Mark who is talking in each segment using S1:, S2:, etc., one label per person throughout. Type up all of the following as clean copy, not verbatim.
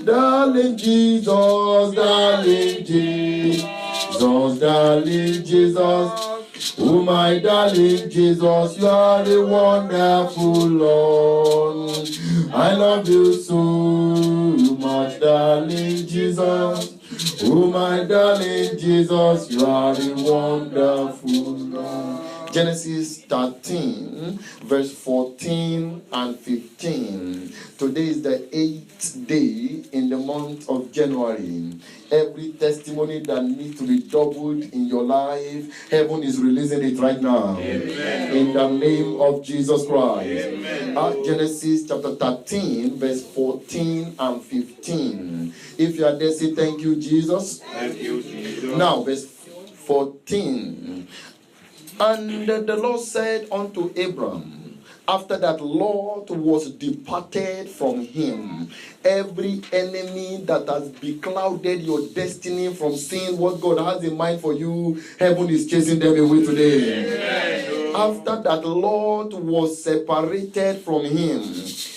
S1: Darling Jesus, darling Jesus, darling Jesus. Oh my darling Jesus, you are the wonderful Lord. I love you so much, darling Jesus. Oh my darling Jesus, you are the wonderful Lord. Genesis 13, verse 14 and 15. Today is the 8th day in the month of January. Every testimony that needs to be doubled in your life, heaven is releasing it right now. Amen. In the name of Jesus Christ. Genesis chapter 13, verse 14 and 15. If you are there, say thank you, Jesus.
S2: Thank you, Jesus.
S1: Now, verse 14. And the Lord said unto Abram, after that Lot was departed from him, every enemy that has beclouded your destiny from seeing what God has in mind for you, heaven is chasing them away today. Amen. After that Lot was separated from him,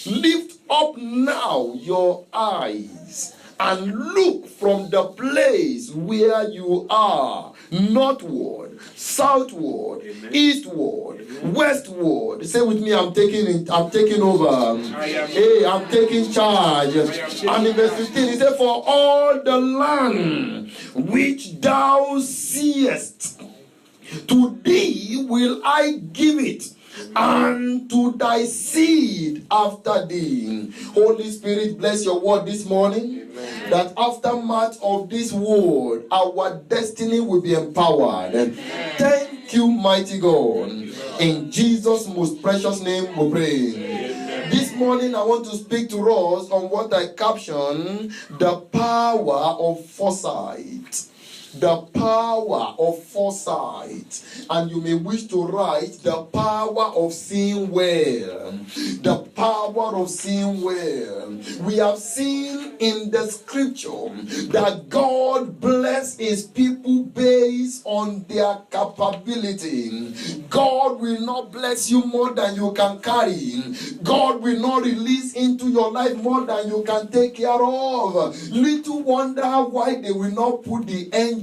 S1: lift up now your eyes and look from the place where you are, northward, southward, amen, eastward, amen, westward. Say with me, I'm taking over. Hey, I'm taking charge. And in verse 15, he said, for all the land which thou seest, to thee will I give it, and to thy seed after thee. Holy Spirit, bless your word this morning. Amen. That after much of this word, our destiny will be empowered. Amen. Thank you, mighty God. In Jesus' most precious name we pray. Amen. This morning I want to speak to us on what I caption the power of foresight. The power of foresight. And you may wish to write the power of seeing well. The power of seeing well. We have seen in the scripture that God bless his people based on their capability. God will not bless you more than you can carry. God will not release into your life more than you can take care of. Little wonder why they will not put the engine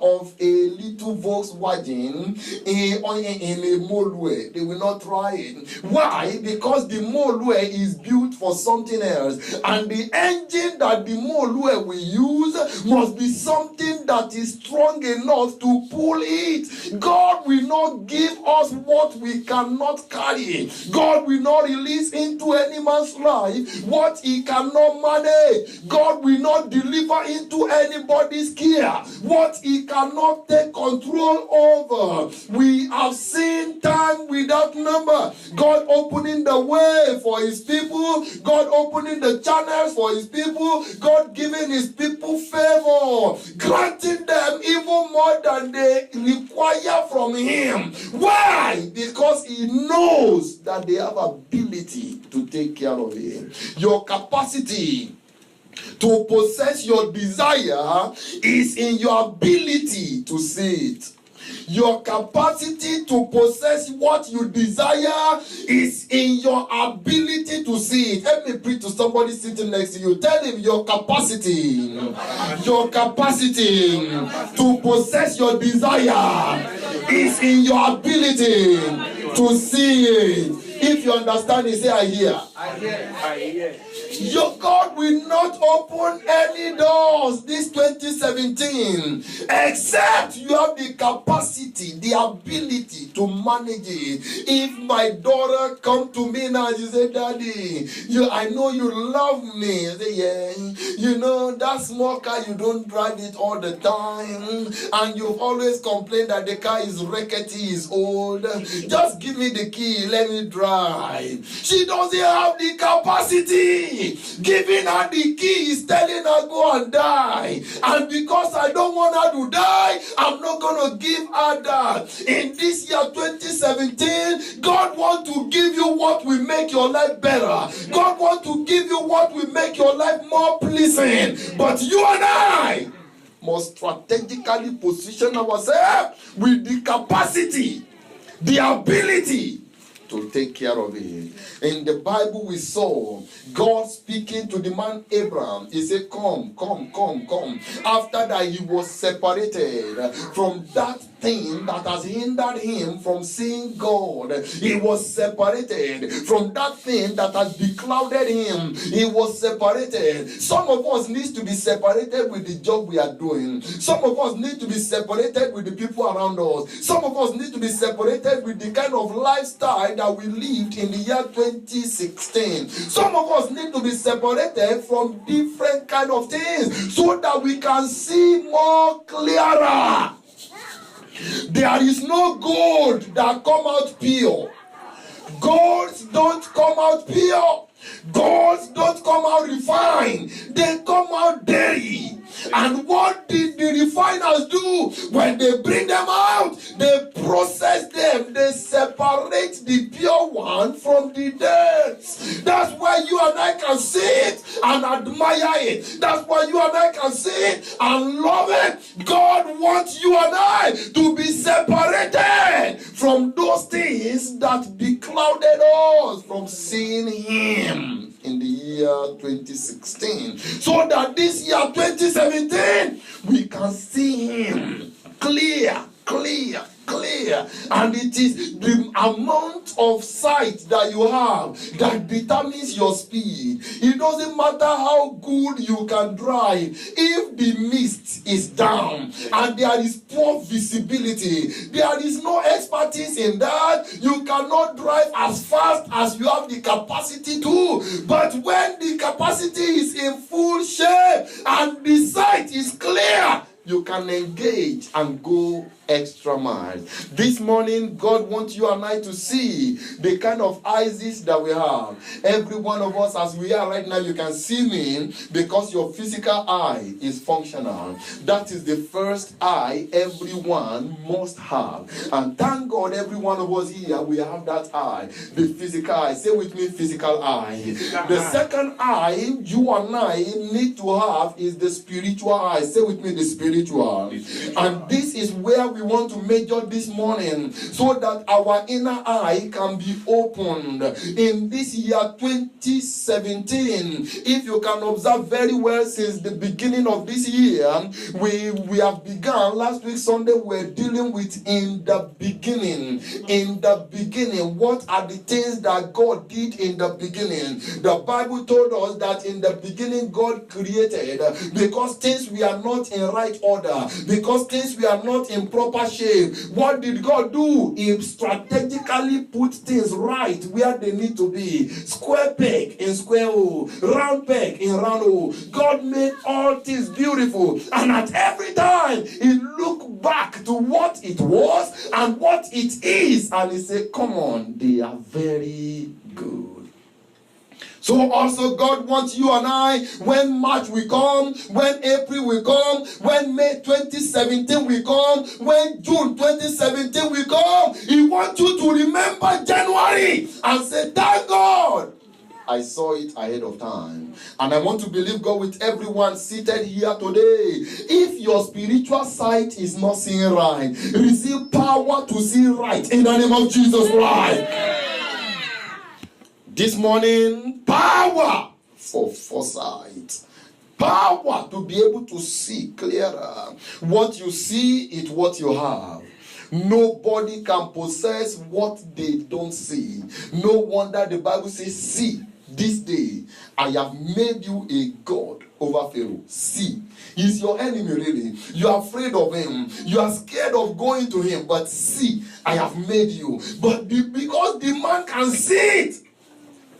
S1: of a little Volkswagen in a Molue. They will not try it. Why? Because the Molue is built for something else, and the engine that the Molue will use must be something that is strong enough to pull it. God will not give us what we cannot carry. God will not release into any man's life what he cannot manage. God will not deliver into anybody's care what he cannot take control over. We have seen time without number. God opening the way for his people. God opening the channels for his people. God giving his people favor. Granting them even more than they require from him. Why? Because he knows that they have ability to take care of him. Your capacity to possess your desire is in your ability to see it. Your capacity to possess what you desire is in your ability to see it. Let me preach to somebody sitting next to you. Tell him your capacity to possess your desire is in your ability to see it. If you understand it, say I hear.
S2: I hear.
S1: Your God will not open any doors this 2017 except you have the capacity, the ability to manage it. If my daughter come to me now and she say, Daddy, I know you love me. I say, yeah. You know, that small car, you don't drive it all the time. And you've always complained that the car is rickety, is old. Just give me the key, let me drive. She doesn't have the capacity. Giving her the key is telling her go and die. And because I don't want her to die, I'm not going to give her that. In this year 2017, God wants to give you what will make your life better. God wants to give you what will make your life more pleasing. But you and I must strategically position ourselves with the capacity, the ability to take care of it. In the Bible, we saw God speaking to the man Abraham. He said, come, come, come, come. After that, he was separated from that thing that has hindered him from seeing God. He was separated from that thing that has beclouded him. He was separated. Some of us need to be separated with the job we are doing. Some of us need to be separated with the people around us. Some of us need to be separated with the kind of lifestyle that we lived in the year 2016. Some of us need to be separated from different kind of things so that we can see more clearer. There is no gold that come out pure. Golds don't come out pure. Golds don't come out refined. They come out dirty. And what did the refiners do? When they bring them out, they process them. They separate the pure one from the dirt. That's why you and I can see it and admire it. That's why you and I can see it and love it. God wants you and I to be separated from those things that beclouded us from seeing Him in the year 2016, so that this year 2017 we can see Him clear. And it is the amount of sight that you have that determines your speed. It doesn't matter how good you can drive. If the mist is down and there is poor visibility, there is no expertise in that. You cannot drive as fast as you have the capacity to. But when the capacity is in full shape and the sight is clear, you can engage and go extra mile. This morning, God wants you and I to see the kind of eyes that we have. Every one of us, as we are right now, you can see me because your physical eye is functional. That is the first eye everyone must have. And thank God, every one of us here, we have that eye, the physical eye. Say with me, physical eye. The second eye you and I need to have is the spiritual eye. Say with me, the spiritual. And this is where we want to measure this morning, so that our inner eye can be opened in this year 2017. If you can observe very well, since the beginning of this year, we have begun. Last week Sunday, we're dealing with in the beginning. In the beginning, what are the things that God did in the beginning? The Bible told us that in the beginning God created, because things were not in right order, because things were not in proper shape. What did God do? He strategically put things right where they need to be. Square peg in square hole, round peg in round hole. God made all things beautiful, and at every time He looked back to what it was and what it is, and He said, come on, they are very good. So also God wants you and I, when March will come, when April will come, when May 2017 will come, when June 2017 will come, He wants you to remember January and say, thank God I saw it ahead of time. And I want to believe God with everyone seated here today. If your spiritual sight is not seeing right, receive power to see right in the name of Jesus Christ. This morning, power for foresight. Power to be able to see clearer. What you see is what you have. Nobody can possess what they don't see. No wonder the Bible says, see, this day I have made you a God over Pharaoh. See, he's your enemy really. You are afraid of him. You are scared of going to him. But see, I have made you. But because the man can see it,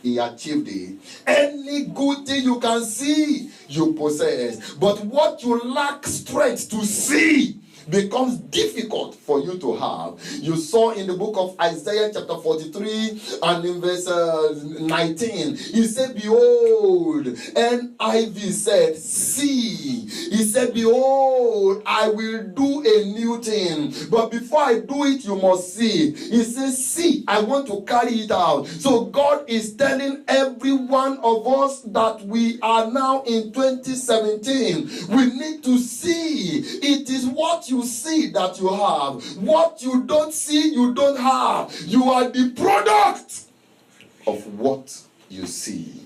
S1: he achieved it. Any good thing you can see, you possess. But what you lack strength to see becomes difficult for you to have. You saw in the book of Isaiah chapter 43 and in verse 19, he said, behold, NIV said, see. He said, behold, I will do a new thing. But before I do it, you must see. He says, see, I want to carry it out. So God is telling every one of us that we are now in 2017. We need to see. It is what you see that you have. What you don't see, you don't have. You are the product of what you see.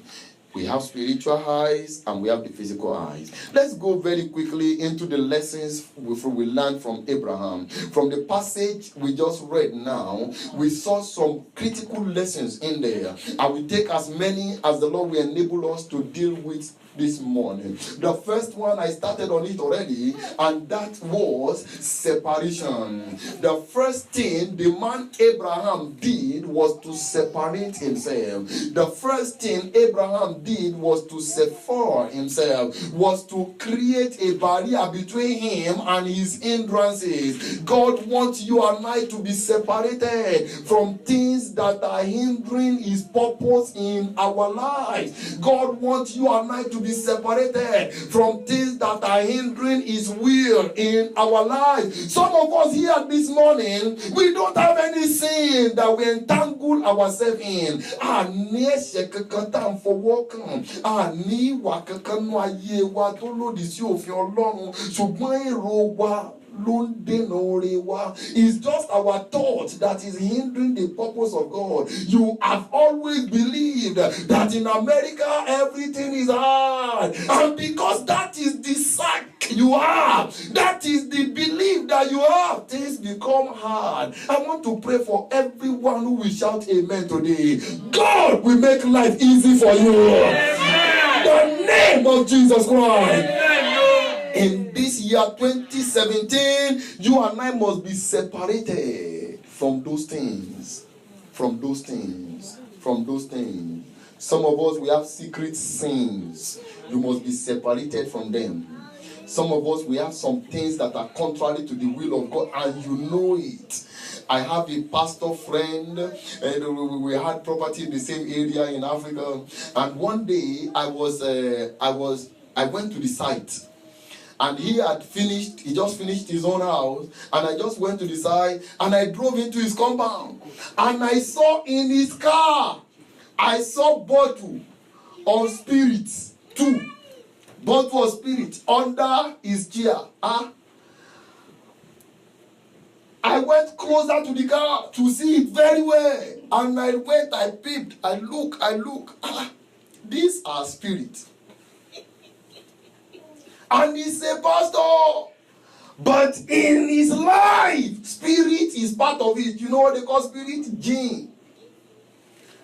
S1: We have spiritual eyes and we have the physical eyes. Let's go very quickly into the lessons we learned from Abraham. From the passage we just read now, we saw some critical lessons in there. I will take as many as the Lord will enable us to deal with this morning. The first one, I started on it already, and that was separation. The first thing the man Abraham did was to separate himself. The first thing Abraham did was to separate himself, was to create a barrier between him and his hindrances. God wants you and I to be separated from things that are hindering his purpose in our lives. God wants you and I to be separated from things that are hindering his will in our lives. Some of us here this morning, we don't have any sin that we entangle ourselves in. It's just our thought that is hindering the purpose of God. You have always believed that in America everything is hard, and because that is the sack you have, that is the belief that you have, things become hard. I want to pray for everyone who will shout amen today. God will make life easy for you. Amen. The name of Jesus Christ. Amen. In this year 2017, you and I must be separated from those things. From those things. From those things. Some of us, we have secret sins. You must be separated from them. Some of us, we have some things that are contrary to the will of God, and you know it. I have a pastor friend, and we had property in the same area in Africa. And one day, I went to the site. And he just finished his own house, and I just went to the side, and I drove into his compound, and I saw in his car, I saw bottle of spirits, 2 bottle of spirits under his chair. I went closer to the car to see it very well, and I peeped, I look, these are spirits. And he's a pastor. But in his life, spirit is part of it. You know what they call spirit? Jinn.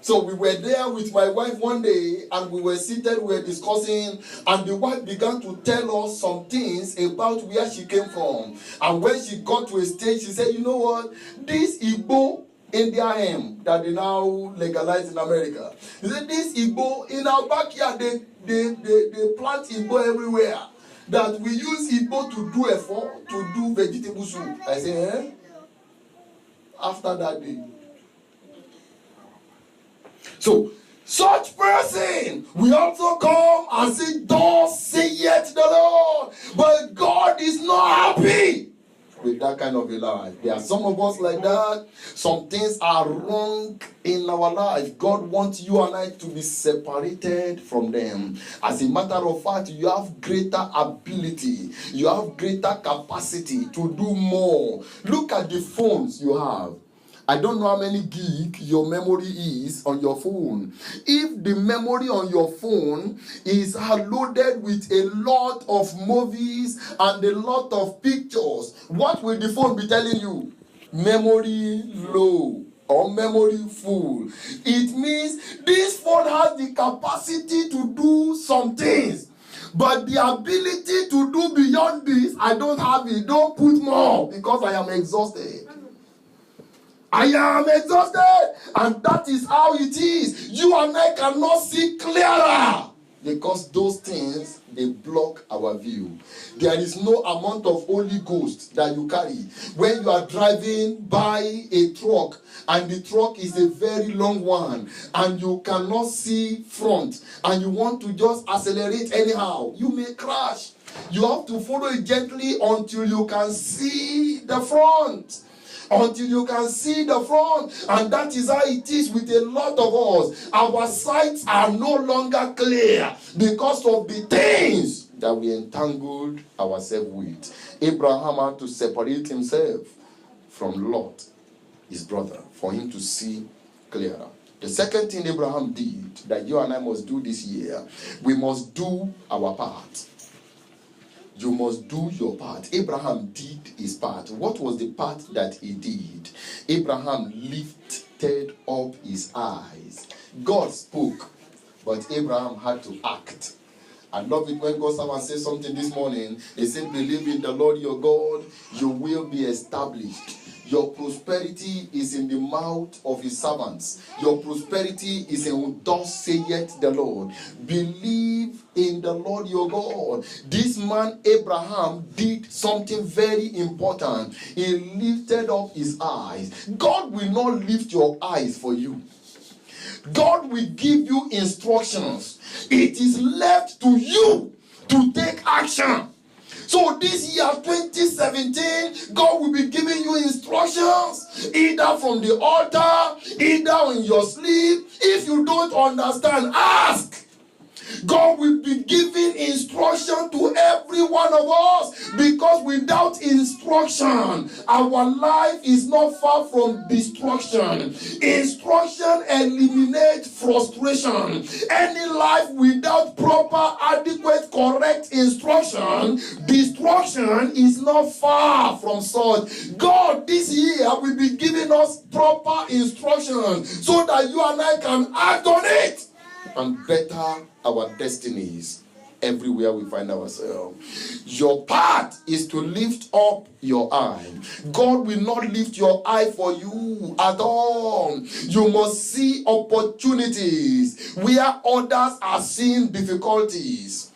S1: So we were there with my wife one day, and we were seated, we were discussing, and the wife began to tell us some things about where she came from. And when she got to a stage, she said, you know what? This Igbo India hemp that they now legalize in America. She said, this Igbo, in our backyard, they plant Igbo everywhere. That we use Igbo to do effort, to do vegetable soup. I say, after that day. So, such person will also come and say, thus saith the Lord. But God is not happy with that kind of a life. There are some of us like that. Some things are wrong in our life. God wants you and I to be separated from them. As a matter of fact, you have greater ability. You have greater capacity to do more. Look at the phones you have. I don't know how many gig your memory is on your phone. If the memory on your phone is loaded with a lot of movies and a lot of pictures, what will the phone be telling you? Memory low or memory full. It means this phone has the capacity to do some things, but the ability to do beyond this, I don't have it. Don't put more because I am exhausted. I am exhausted, and that is how it is. You and I cannot see clearer because those things, they block our view. There is no amount of Holy Ghost that you carry. When you are driving by a truck, and the truck is a very long one, and you cannot see front, and you want to just accelerate anyhow, you may crash. You have to follow it gently until you can see the front. Until you can see the front. And that is how it is with a lot of us. Our sights are no longer clear because of the things that we entangled ourselves with. Abraham had to separate himself from Lot, his brother, for him to see clearer. The second thing Abraham did that you and I must do this year, we must do our part. You must do your part. Abraham did his part. What was the part that he did? Abraham lifted up his eyes. God spoke, but Abraham had to act. I love it when God someone says something this morning. They say, believe in the Lord your God, you will be established. Your prosperity is in the mouth of his servants. Your prosperity is in thus saith the Lord. Believe in the Lord your God. This man Abraham did something very important. He lifted up his eyes. God will not lift your eyes for you. God will give you instructions. It is left to you to take action. So this year, 2017, God will be giving you instructions, either from the altar, either in your sleep. If you don't understand, ask. God will be giving instruction to every one of us, because without instruction, our life is not far from destruction. Instruction eliminates frustration. Any life without proper, adequate, correct instruction, destruction is not far from such. God this year will be giving us proper instruction so that you and I can act on it and better our destinies everywhere we find ourselves. Your part is to lift up your eye. God will not lift your eye for you at all. You must see opportunities where others are seeing difficulties.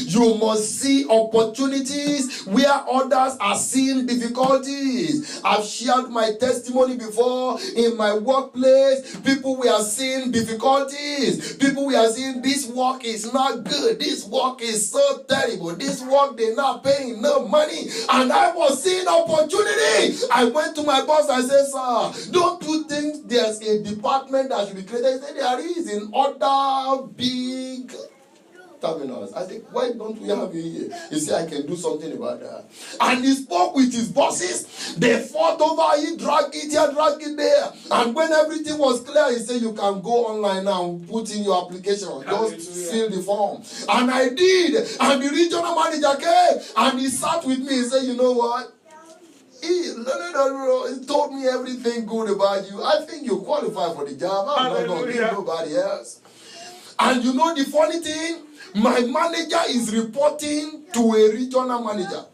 S1: You must see opportunities where others are seeing difficulties. I've shared my testimony before. In my workplace, people were seeing difficulties. People were saying, this work is not good. This work is so terrible. This work, they're not paying no money. And I was seeing opportunity. I went to my boss. I said, sir, don't you think there's a department that should be created? He said, there is in other big terminals. I think, why don't we have you here? He said, I can do something about that. And he spoke with his bosses. They fought over it, drag it here, drag it there. And when everything was clear, he said, you can go online now and put in your application. Just fill the form. And I did. And the regional manager came and he sat with me. He said, you know what? He told me everything good about you. I think you qualify for the job. I'm not going to give nobody else. And you know the funny thing? My manager is reporting to a regional manager.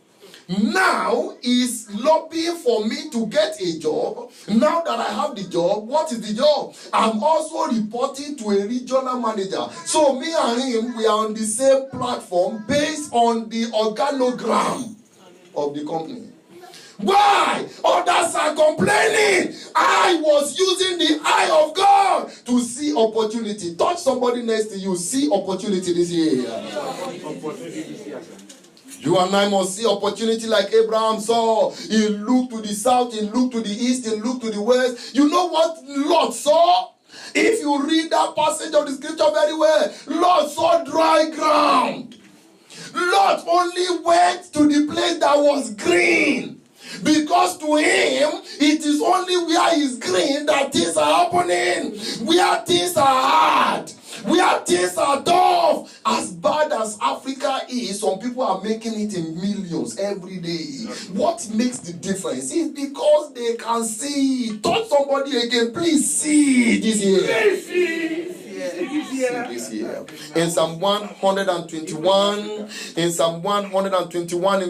S1: Now he's lobbying for me to get a job. Now that I have the job, what is the job? I'm also reporting to a regional manager. So me and him, we are on the same platform based on the organogram of the company. Why? Others are complaining. I was using the eye of God to see opportunity. Touch somebody next to you. See opportunity this year. You and I must see opportunity like Abraham saw. He looked to the south, he looked to the east, he looked to the west. You know what Lot saw? If you read that passage of the scripture very well, Lot saw dry ground. Lot only went to the place that was green. Because to him, it is only where it's green that things are happening. Where things are hard. Where things are tough. As bad as Africa is, some people are making it in millions every day. What makes the difference is because they can see. Touch somebody again, please see this year. This year. In Psalm 121, in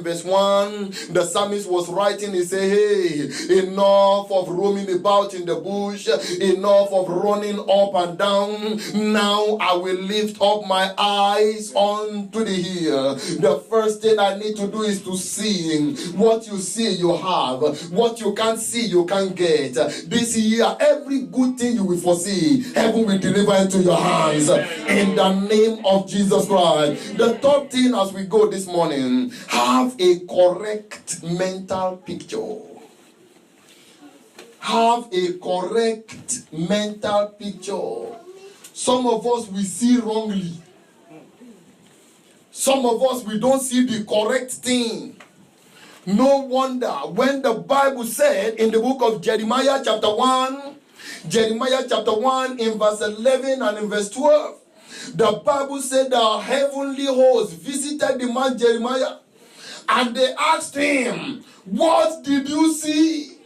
S1: verse 1, the psalmist was writing, he said, hey, enough of roaming about in the bush, enough of running up and down. Now I will lift up my eyes unto the hill. The first thing I need to do is to see. What you see, you have. What you can't see, you can't get. This year, every good thing you will foresee, heaven will deliver into your hands in the name of Jesus Christ. The third thing as we go this morning, have a correct mental picture. Have a correct mental picture. Some of us we see wrongly. Some of us, we don't see the correct thing. No wonder when the Bible said in the book of Jeremiah chapter 1 in verse 11 and in verse 12, the Bible said the heavenly host visited the man Jeremiah and they asked him, what did you see?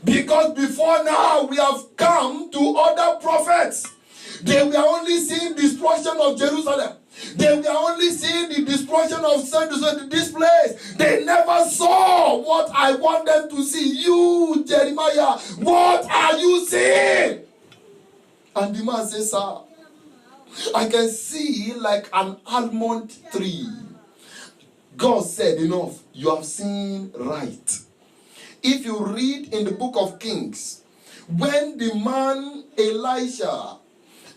S1: Because before now we have come to other prophets. They were only seeing destruction of Jerusalem. They were only seeing the destruction of this place. They never saw what I want them to see. You, Jeremiah, what are you seeing? And the man says, sir, I can see like an almond tree. God said, enough, you have seen right. If you read in the book of Kings, when the man Elisha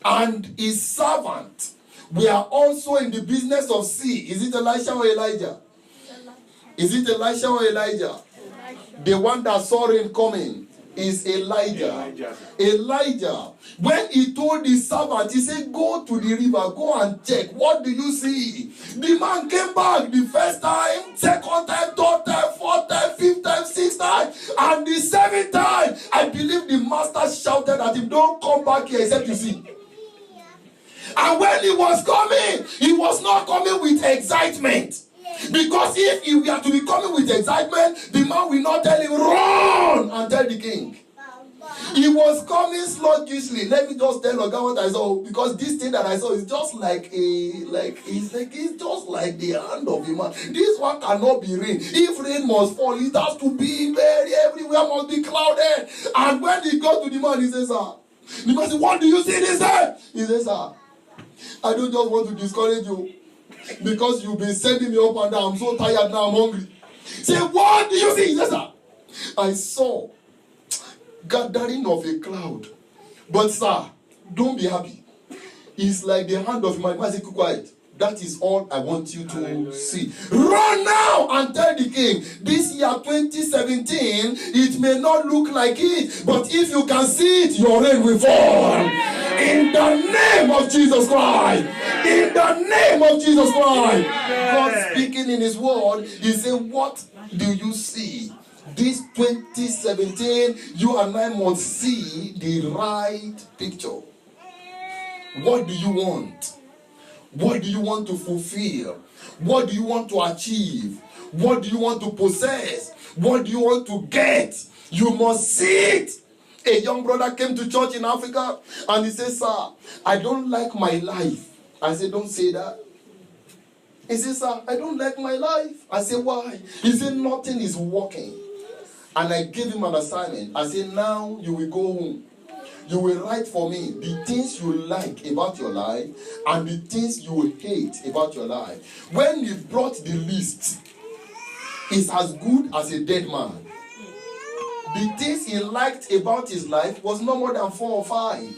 S1: and his servant were also in the business of sea, is it Elisha or Elijah? Is it Elisha or Elijah? The one that saw rain coming is Elijah. Elijah, when he told his servant, he said, go to the river, go and check. What do you see? The man came back the first time, second time, third time, fourth time, fifth time, sixth time, and the seventh time. I believe the master shouted at him, don't come back here except you see. And when he was coming, he was not coming with excitement. Because if he were to be coming with excitement, the man will not tell him, run, and tell the king. He was coming sluggishly. Let me just tell Oga what I saw, because this thing that I saw is just it's just like the hand of a man. This one cannot be rain. If rain must fall, it has to be very everywhere must be clouded. And when he got to the man, he says, sir, the man said, what do you see this time? He says, sir, I don't just want to discourage you because you've been sending me up and down. I'm so tired now, I'm hungry. Say, what do you see? He says, sir, I saw gathering of a cloud. But sir, don't be happy. It's like the hand of my man. Keep quiet. That is all I want you to see. Run now and tell the king, this year 2017, it may not look like it, but if you can see it, your rain will fall. In the name of Jesus Christ. In the name of Jesus Christ. God speaking in his word, he said, what do you see? This 2017, you and I must see the right picture. What do you want? What do you want to fulfill? What do you want to achieve? What do you want to possess? What do you want to get? You must see it. A young brother came to church in Africa and he said, sir, I don't like my life. I said, don't say that. He said, sir, I don't like my life. I said, why? He said, nothing is working. And I gave him an assignment. I said, now you will go home. You will write for me the things you like about your life and the things you hate about your life. When he brought the list, it's as good as a dead man. The things he liked about his life was no more than 4 or 5.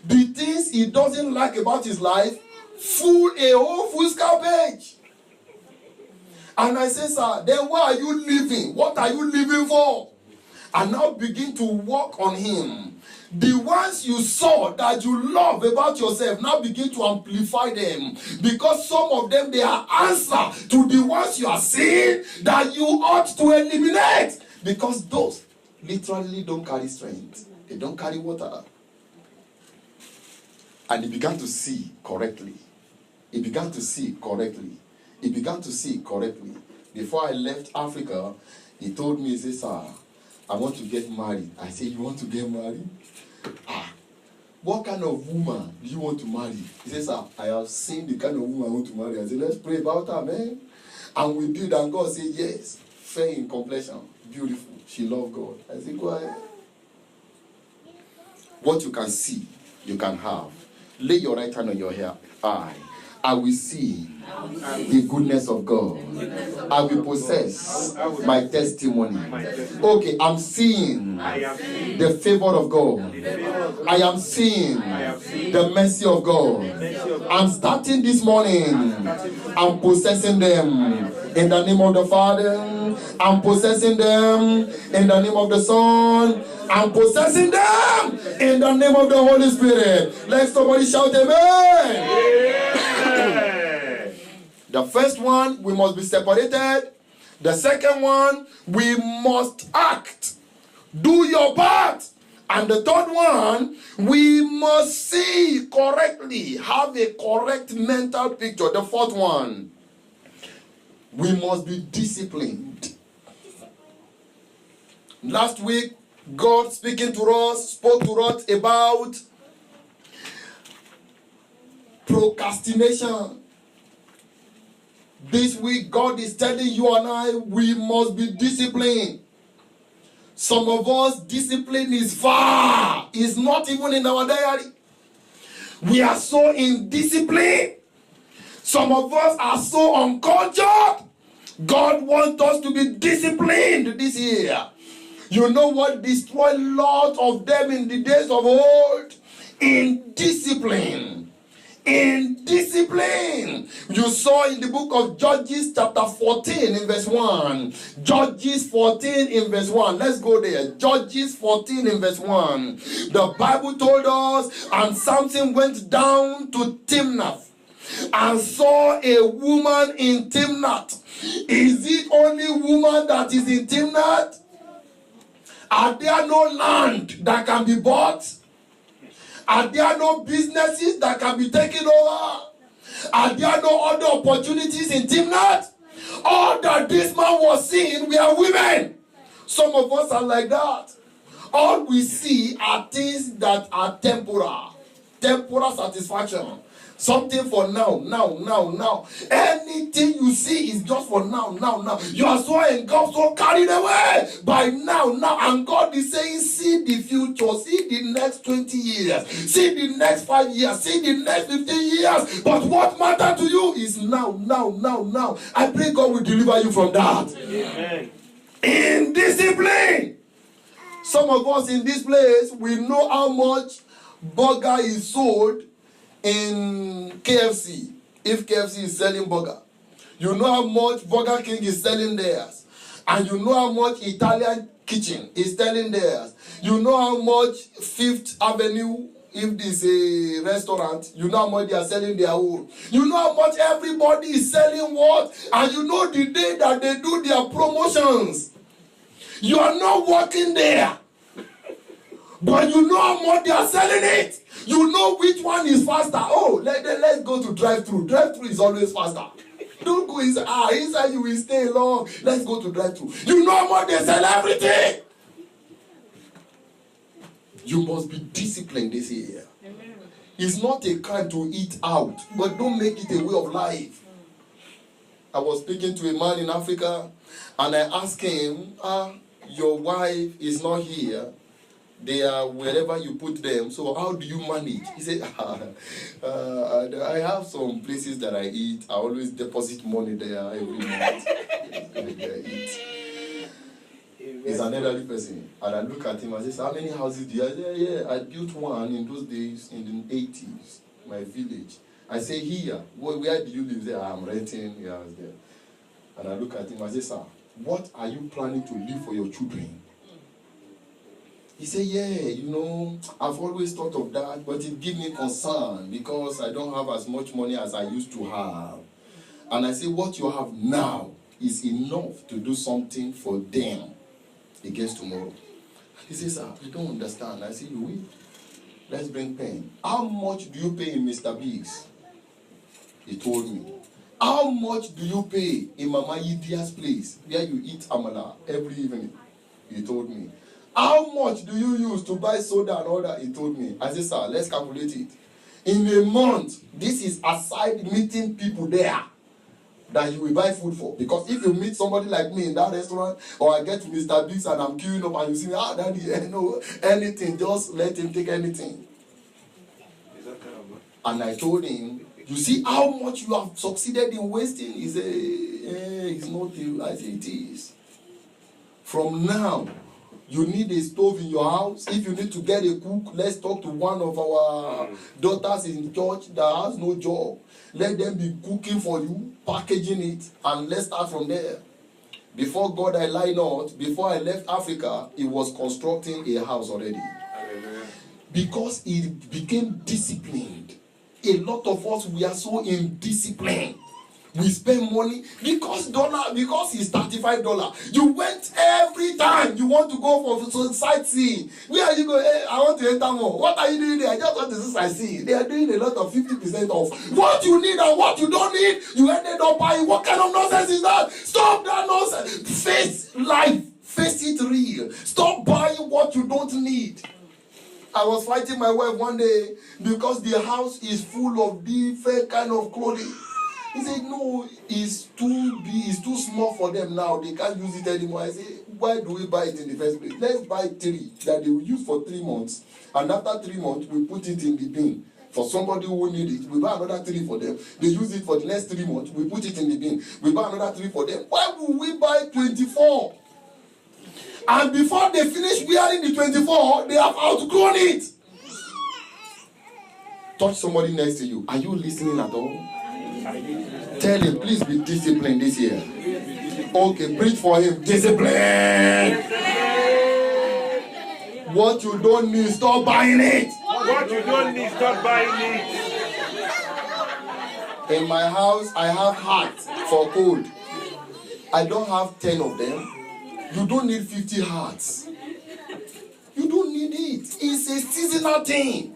S1: The things he doesn't like about his life, a whole full page. And I said, sir, then why are you living? What are you living for? And now begin to work on him. The ones you saw that you love about yourself, now begin to amplify them. Because some of them, they are answer to the ones you are seeing that you ought to eliminate. Because those literally don't carry strength. They don't carry water. And he began to see correctly. He began to see correctly. He began to see correctly. Before I left Africa, he told me, he said, sir, I want to get married. I said, you want to get married? What kind of woman do you want to marry? He says, sir, I have seen the kind of woman I want to marry. I said, let's pray about her, man. And we did, and God said, yes, fair in complexion, beautiful. She loved God. I said, go ahead. What you can see, you can have. Lay your right hand on your eye. I will see the goodness of God. I will possess my testimony. Okay, I'm seeing the favor of God. I am seeing the mercy of God. I'm starting this morning. I'm possessing them in the name of the Father. I'm possessing them in the name of the Son. I'm possessing them in the name of the Holy Spirit. Let somebody shout amen. The first one, we must be separated. The second one, we must act. Do your part. And the third one, we must see correctly, have a correct mental picture. The fourth one, we must be disciplined. Last week, God spoke to us about procrastination. This week, God is telling you and I, we must be disciplined. Some of us, discipline is far. It's not even in our diary. We are so indisciplined. Some of us are so uncultured. God wants us to be disciplined this year. You know what destroyed lots of them in the days of old? Indiscipline. Indiscipline. You saw in the book of Judges chapter 14 in verse 1. Judges 14 in verse 1. Let's go there. Judges 14 in verse 1. The Bible told us, and Samson went down to Timnath and saw a woman in Timnath. Is it only woman that is in Timnath? Are there no land that can be bought? Are there no businesses that can be taken over? Are there no other opportunities in Timnath? All that this man was seeing were women. Some of us are like that. All we see are things that are temporal satisfaction. Something for now. Anything you see is just for now. You are so engulfed, so carried away by now. And God is saying, see the future, see the next 20 years, see the next 5 years, see the next 15 years. But what matters to you is now. I pray God will deliver you from that.
S2: Amen.
S1: In discipline. Some of us in this place, we know how much burger is sold in KFC. If KFC is selling burger, you know how much Burger King is selling theirs, and you know how much Italian Kitchen is selling theirs. You know how much Fifth Avenue, if this is a restaurant, you know how much they are selling their own. You know how much everybody is selling what, and you know the day that they do their promotions. You are not working there, but you know how much they are selling it. You know which one is faster. Oh, let's go to drive-thru. Drive-thru is always faster. Don't go inside. Inside you will stay long. Let's go to drive-thru. You know how much they sell everything. You must be disciplined this year. Amen. It's not a crime to eat out, but don't make it a way of life. I was speaking to a man in Africa, and I asked him, your wife is not here. They are wherever you put them. So how do you manage? He said, I have some places that I eat. I always deposit money there every month. He's an elderly person. And I look at him and say, how many houses do you have? Yeah, I built one in those days in the 80s, my village. I say, here, where do you live there? I'm renting a house there. And I look at him and say, sir, what are you planning to leave for your children? He said, I've always thought of that, but it gives me concern because I don't have as much money as I used to have. And I say, what you have now is enough to do something for them against tomorrow. He says, sir, I don't understand. I say, you will. Let's bring pen. How much do you pay in Mr. Biggs? He told me. How much do you pay in Mama Idia's place where you eat amala every evening? He told me. How much do you use to buy soda and all that? He told me. I said, sir, let's calculate it. In a month, this is aside meeting people there that you will buy food for. Because if you meet somebody like me in that restaurant, or I get to Mr. Biggs and I'm queuing up and you see me, daddy, no, anything, just let him take anything. And I told him, you see how much you have succeeded in wasting? He said, it's not you. I say, it is. From now, you need a stove in your house. If you need to get a cook, let's talk to one of our daughters in church that has no job. Let them be cooking for you, packaging it, and let's start from there. Before God, I lie not, before I left Africa, he was constructing a house already. Because he became disciplined. A lot of us, we are so indisciplined. We spend money because it's $35. You went every time you want to go for sightseeing. Where are you going? Hey, I want to enter more. What are you doing there? I just want to see sightseeing. They are doing a lot of 50% off. What you need and what you don't need, you ended up buying. What kind of nonsense is that? Stop that nonsense. Face life. Face it real. Stop buying what you don't need. I was fighting my wife one day because the house is full of different kind of clothing. He said, no, it's too big, it's too small for them now. They can't use it anymore. I said, why do we buy it in the first place? Let's buy 3 that they will use for 3 months. And after 3 months, we put it in the bin. For somebody who need it, we buy another 3 for them. They use it for the next 3 months. We put it in the bin. We buy another 3 for them. Why would we buy 24? And before they finish wearing the 24, they have outgrown it. Touch somebody next to you. Are you listening at all? Tell him, please be disciplined this year. Okay, preach for him. Discipline. What you don't need, stop buying it.
S2: What you don't need, stop buying it.
S1: In my house, I have hats for cold. I don't have 10 of them. You don't need 50 hats. You don't need it. It's a seasonal thing.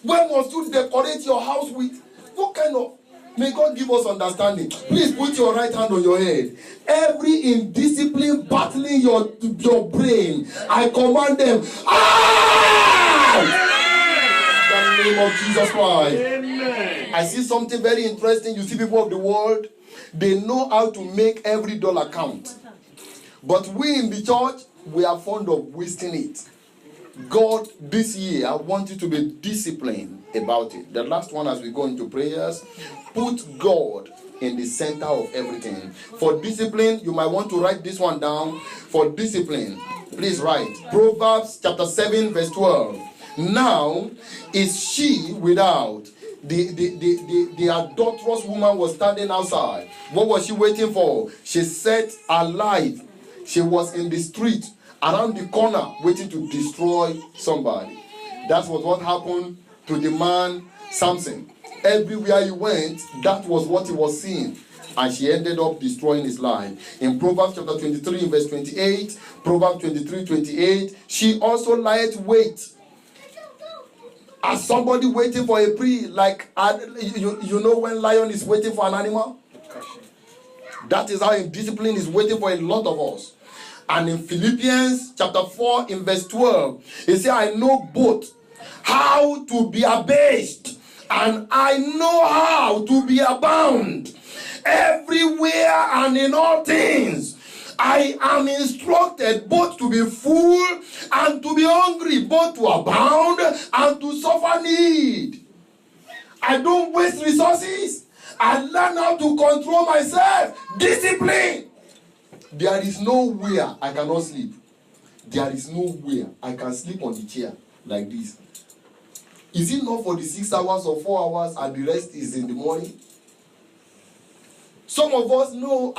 S1: When must you decorate your house with? What kind of? May God give us understanding. Please put your right hand on your head. Every indiscipline battling your brain, I command them out! In the name of Jesus Christ.
S2: Amen.
S1: I see something very interesting. You see people of the world, they know how to make every dollar count. But we in the church, we are fond of wasting it. God, this year, I want you to be disciplined about it. The last one as we go into prayers, put God in the center of everything. For discipline, you might want to write this one down. For discipline, please write. Proverbs chapter 7 verse 12. Now is she without. The adulterous woman was standing outside. What was she waiting for? She set her life. She was in the street, around the corner, waiting to destroy somebody. That's what happened to the man Samson. Everywhere he went, that was what he was seeing. And she ended up destroying his life. In Proverbs chapter 23, verse 28, Proverbs 23, 28, she also lied wait. As somebody waiting for a prey, like you know when lion is waiting for an animal? That is how indiscipline is waiting for a lot of us. And in Philippians chapter 4 in verse 12, he said, I know both how to be abased and I know how to be abound. Everywhere and in all things, I am instructed both to be full and to be hungry, both to abound and to suffer need. I don't waste resources. I learn how to control myself. Discipline. There is nowhere I cannot sleep. There is nowhere I can sleep on the chair like this. Is it not for the 6 hours or 4 hours and the rest is in the morning? Some of us know,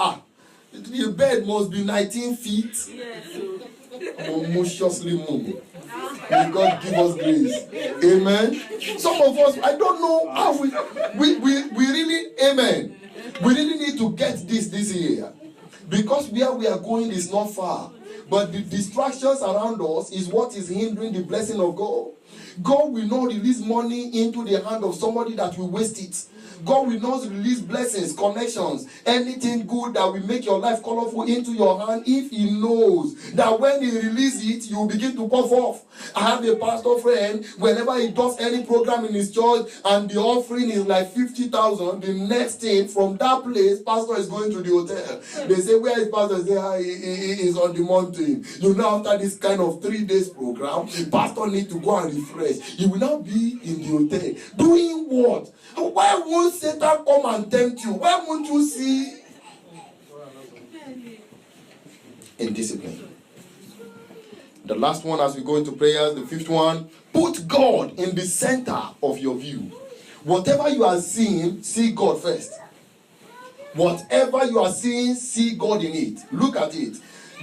S1: the bed must be 19 feet. Mostly moving. May God give us grace. Amen. Some of us, I don't know how we really, amen. We really need to get this year. Because where we are going is not far. But the distractions around us is what is hindering the blessing of God. God will not release money into the hand of somebody that will waste it. God will not release blessings, connections, anything good that will make your life colorful into your hand if he knows that when he releases it, you will begin to puff off. I have a pastor friend, whenever he does any program in his church and the offering is like 50,000, the next thing from that place, pastor is going to the hotel. They say, where is pastor? They say, he is on the mountain. You know, after this kind of 3 days program, pastor need to go and refresh. He will now be in the hotel. Doing what? Why won't Satan come and tempt you? Why won't you see in discipline? The last one as we go into prayers, the 5th one, put God in the center of your view. Whatever you are seeing, see God first. Whatever you are seeing, see God in it. Look at it.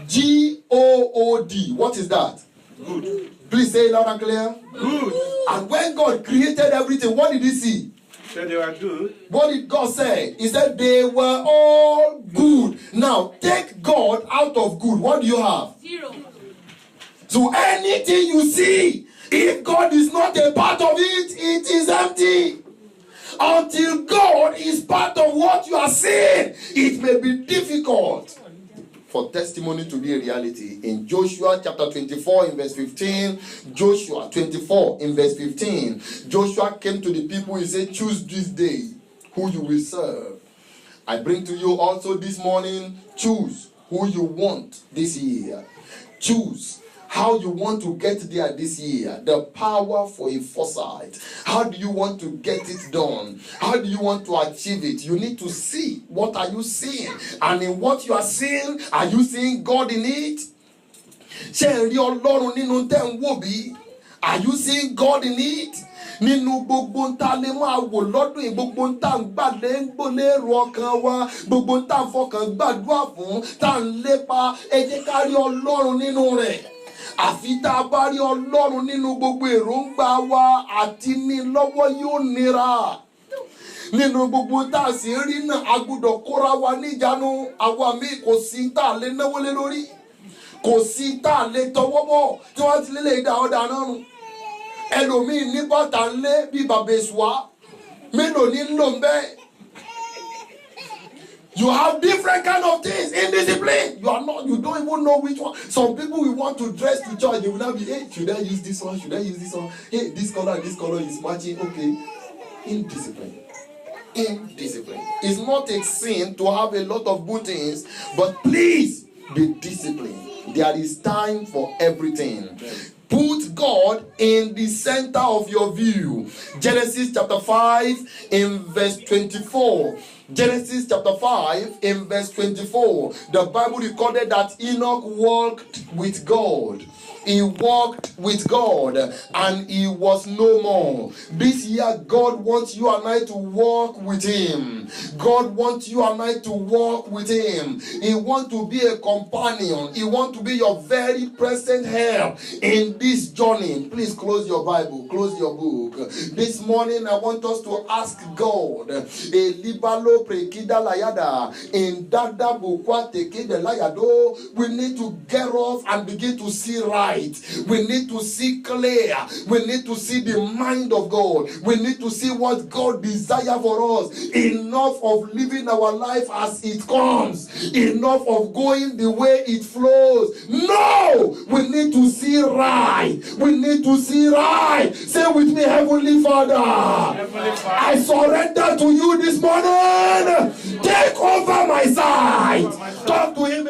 S1: G-O-O-D. What is that? Good. Please say it loud and clear.
S2: Good.
S1: And when God created everything, what did he see?
S2: So they were good.
S1: What did God say? He said they were all good. Now, take God out of good. What do you have?
S3: Zero.
S1: So anything you see, if God is not a part of it, it is empty. Until God is part of what you are seeing, it may be difficult for testimony to be a reality. In Joshua chapter 24 in verse 15, Joshua 24 in verse 15, Joshua came to the people, he said, choose this day who you will serve. I bring to you also this morning, choose who you want this year. Choose how you want to get there this year. The power for a foresight. How do you want to get it done? How do you want to achieve it? You need to see. What are you seeing? And in what you are seeing, are you seeing God in it? Are you seeing God in it? Nínú gbogbo ń ta lè máa wò lọ́dún yìí, gbogbo ń ta ń gbàlẹ́ ń gbólérò ọkàn wa, gbogbo ń ta ń fọkàn gbàdúrà fún, tá ń lépa, ẹ jẹ́ ká rí Ọlọ́run nínú rẹ̀. Àfi tá a bá rí Ọlọ́run nínú gbogbo èròǹgbà wa àti ní lọ́wọ́ yóò nira. Nínú gbogbo tá a sì rí náà, a gbọ́dọ̀ kóra wa níjànú. Àwa míì kò sí tá a lè náwó lé lórí. Kò sí tá a lè tọwọ́ bọ̀ tí wọ́n ti lè dá ọ̀dà náà nù. Ẹlòmíì ní bàtà ńlé bí bàbá èsùá. Mélòó ní lò ń bẹ́ẹ̀? You have different kind of things in discipline. You don't even know which one. Some people will want to dress to church. They will not be, hey, should I use this one? Should I use this one? Hey, this color is matching. Okay. Indiscipline. Indiscipline. It's not a sin to have a lot of good things, but please be disciplined. There is time for everything. Put God in the center of your view. Genesis chapter 5 in verse 24. Genesis chapter 5 in verse 24. The Bible recorded that Enoch walked with God. He walked with God and he was no more. This year, God wants you and I to walk with him. God wants you and I to walk with him. He wants to be a companion. He wants to be your very present help in this journey. Please close your Bible, close your book. This morning, I want us to ask God. We need to get off and begin to see right. We need to see clear. We need to see the mind of God. We need to see what God desires for us. Enough of living our life as it comes. Enough of going the way it flows. No! We need to see right. We need to see right. Say with me, Heavenly Father.
S2: Heavenly Father.
S1: I surrender to you this morning. Take over my sight. Talk to him.